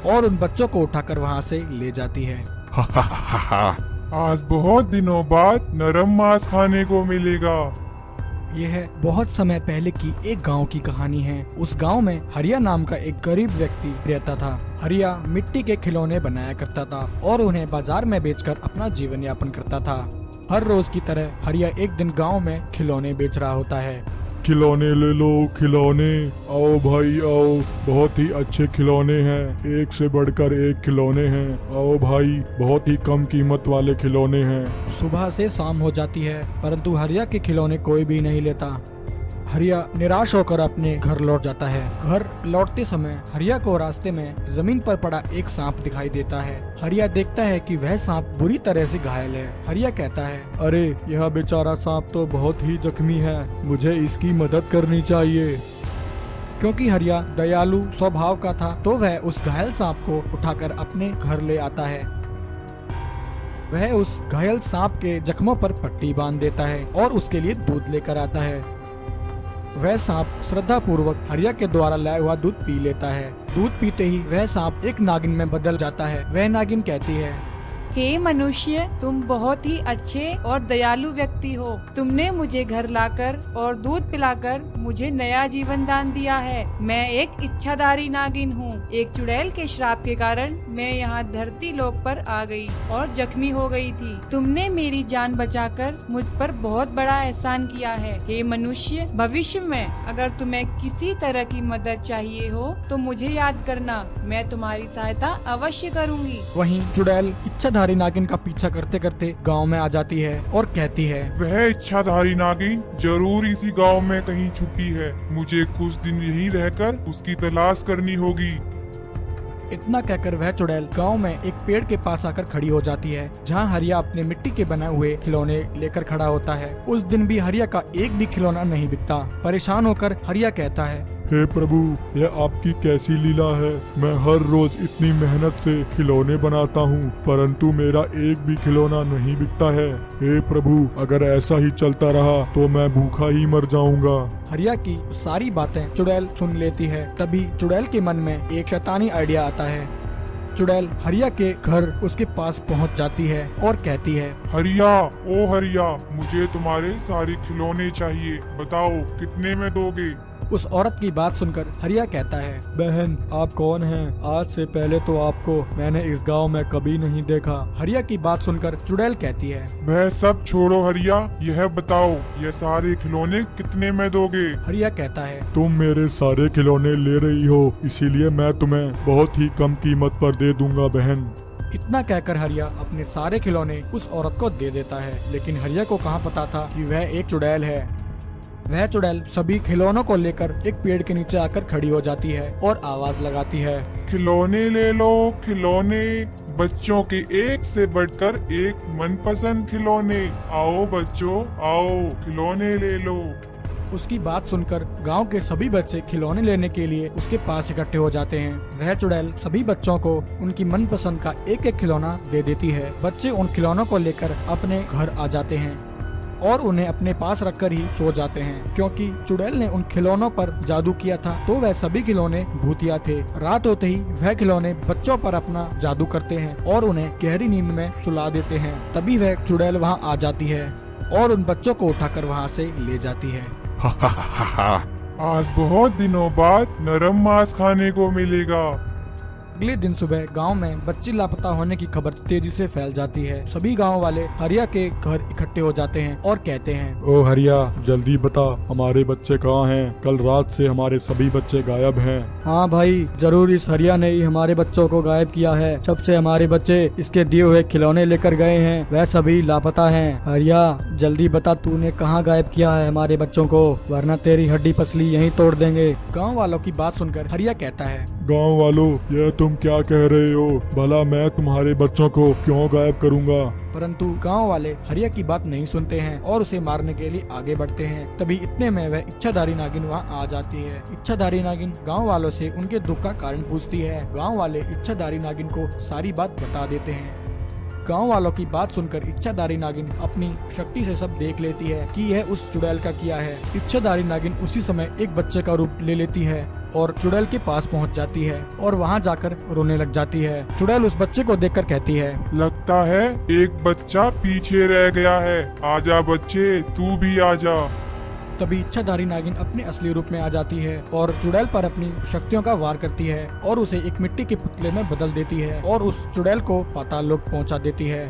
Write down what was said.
और उन बच्चों को उठाकर वहाँ से ले जाती है। आज बहुत दिनों बाद नरम मांस खाने को मिलेगा। यह बहुत समय पहले की एक गांव की कहानी है। उस गांव में हरिया नाम का एक गरीब व्यक्ति रहता था। हरिया मिट्टी के खिलौने बनाया करता था और उन्हें बाजार में बेचकर अपना जीवन यापन करता था। हर रोज की तरह हरिया एक दिन गांव में खिलौने बेच रहा होता है। खिलौने ले लो खिलौने, आओ भाई आओ, बहुत ही अच्छे खिलौने हैं, एक से बढ़कर एक खिलौने हैं, आओ भाई, बहुत ही कम कीमत वाले खिलौने हैं। सुबह से शाम हो जाती है परंतु हरिया के खिलौने कोई भी नहीं लेता। हरिया निराश होकर अपने घर लौट जाता है। घर लौटते समय हरिया को रास्ते में जमीन पर पड़ा एक सांप दिखाई देता है। हरिया देखता है कि वह सांप बुरी तरह से घायल है। हरिया कहता है, अरे यह बेचारा सांप तो बहुत ही जख्मी है, मुझे इसकी मदद करनी चाहिए। क्योंकि हरिया दयालु स्वभाव का था तो वह उस घायल सांप को उठाकर अपने घर ले आता है। वह उस घायल सांप के जख्मों पर पट्टी बांध देता है और उसके लिए दूध लेकर आता है। वह सांप श्रद्धा पूर्वक हरिया के द्वारा लाया हुआ दूध पी लेता है। दूध पीते ही वह सांप एक नागिन में बदल जाता है। वह नागिन कहती है, हे मनुष्य, तुम बहुत ही अच्छे और दयालु व्यक्ति हो। तुमने मुझे घर लाकर और दूध पिलाकर मुझे नया जीवन दान दिया है। मैं एक इच्छाधारी नागिन हूँ। एक चुड़ैल के श्राप के कारण मैं यहाँ धरती लोक पर आ गई और जख्मी हो गई थी। तुमने मेरी जान बचाकर मुझ पर बहुत बड़ा एहसान किया है। हे मनुष्य, भविष्य में अगर तुम्हें किसी तरह की मदद चाहिए हो तो मुझे याद करना, मैं तुम्हारी सहायता अवश्य करूँगी। वहीं चुड़ैल इच्छाधारी नागिन का पीछा करते करते गांव में आ जाती है और कहती है, वह इच्छाधारी नागिन जरूर इसी गांव में कहीं छुपी है, मुझे कुछ दिन यहीं रहकर उसकी तलाश करनी होगी। इतना कहकर वह चुड़ैल गांव में एक पेड़ के पास आकर खड़ी हो जाती है जहां हरिया अपने मिट्टी के बनाए हुए खिलौने लेकर खड़ा होता है। उस दिन भी हरिया का एक भी खिलौना नहीं बिकता। परेशान होकर हरिया कहता है, हे प्रभु, यह आपकी कैसी लीला है। मैं हर रोज इतनी मेहनत से खिलौने बनाता हूँ परंतु मेरा एक भी खिलौना नहीं बिकता है। हे प्रभु, अगर ऐसा ही चलता रहा तो मैं भूखा ही मर जाऊंगा। हरिया की सारी बातें चुड़ैल सुन लेती है। तभी चुड़ैल के मन में एक शैतानी आइडिया आता है। चुड़ैल हरिया के घर उसके पास पहुंच जाती है और कहती है, हरिया, ओ हरिया, मुझे तुम्हारे सारे खिलौने चाहिए, बताओ कितने में दोगे। उस औरत की बात सुनकर हरिया कहता है, बहन आप कौन हैं? आज से पहले तो आपको मैंने इस गांव में कभी नहीं देखा। हरिया की बात सुनकर चुड़ैल कहती है, वह सब छोड़ो हरिया, यह बताओ ये सारे खिलौने कितने में दोगे। हरिया कहता है, तुम मेरे सारे खिलौने ले रही हो इसीलिए मैं तुम्हें बहुत ही कम कीमत पर दे दूंगा बहन। इतना कहकर हरिया अपने सारे खिलौने उस औरत को दे देता है। लेकिन हरिया को कहाँ पता था कि वह एक चुड़ैल है। वह चुड़ैल सभी खिलौनों को लेकर एक पेड़ के नीचे आकर खड़ी हो जाती है और आवाज लगाती है, खिलौने ले लो खिलौने, बच्चों के एक से बढ़कर एक मनपसंद खिलौने, आओ बच्चों आओ, खिलौने ले लो। उसकी बात सुनकर गांव के सभी बच्चे खिलौने लेने के लिए उसके पास इकट्ठे हो जाते हैं। वह चुड़ैल सभी बच्चों को उनकी मनपसंद का एक एक खिलौना दे देती है। बच्चे उन खिलौनों को लेकर अपने घर आ जाते हैं और उन्हें अपने पास रखकर ही सो जाते हैं। क्योंकि चुड़ैल ने उन खिलौनों पर जादू किया था तो वह सभी खिलौने भूतिया थे। रात होते ही वह खिलौने बच्चों पर अपना जादू करते हैं और उन्हें गहरी नींद में सुला देते हैं। तभी वह चुड़ैल वहाँ आ जाती है और उन बच्चों को उठाकर वहाँ से ले जाती है। आज बहुत दिनों बाद नरम मांस खाने को मिलेगा। अगले दिन सुबह गांव में बच्ची लापता होने की खबर तेजी से फैल जाती है। सभी गांव वाले हरिया के घर इकट्ठे हो जाते हैं और कहते हैं, ओ हरिया, जल्दी बता हमारे बच्चे कहाँ हैं? कल रात से हमारे सभी बच्चे गायब हैं। हाँ भाई, जरूर इस हरिया ने ही हमारे बच्चों को गायब किया है। जब से हमारे बच्चे इसके दिए हुए खिलौने लेकर गए हैं वह सभी लापता हैं। हरिया जल्दी बता तूने कहाँ गायब किया है हमारे बच्चों को, वरना तेरी हड्डी पसली यहीं तोड़ देंगे। गाँव वालों की बात सुनकर हरिया कहता है, गांव वालों, यह तुम क्या कह रहे हो? भला मैं तुम्हारे बच्चों को क्यों गायब करूंगा? परंतु गांव वाले हरिया की बात नहीं सुनते हैं और उसे मारने के लिए आगे बढ़ते हैं। तभी इतने में वह इच्छाधारी नागिन वहां आ जाती है। इच्छाधारी नागिन गांव वालों से उनके दुख का कारण पूछती है। गांव वाले इच्छाधारी नागिन को सारी बात बता देते हैं। गांव वालों की बात सुनकर इच्छाधारी नागिन अपनी शक्ति से सब देख लेती है कि यह उस चुड़ैल का किया है। इच्छाधारी नागिन उसी समय एक बच्चे का रूप ले लेती है और चुड़ैल के पास पहुंच जाती है और वहां जाकर रोने लग जाती है। चुड़ैल उस बच्चे को देखकर कहती है, लगता है एक बच्चा पीछे रह गया है। आजा बच्चे, तू भी आजा। तभी इच्छाधारी नागिन अपने असली रूप में आ जाती है और चुड़ैल पर अपनी शक्तियों का वार करती है और उसे एक मिट्टी के पुतले में बदल देती है और उस चुड़ैल को पाताल लोक पहुंचा देती है।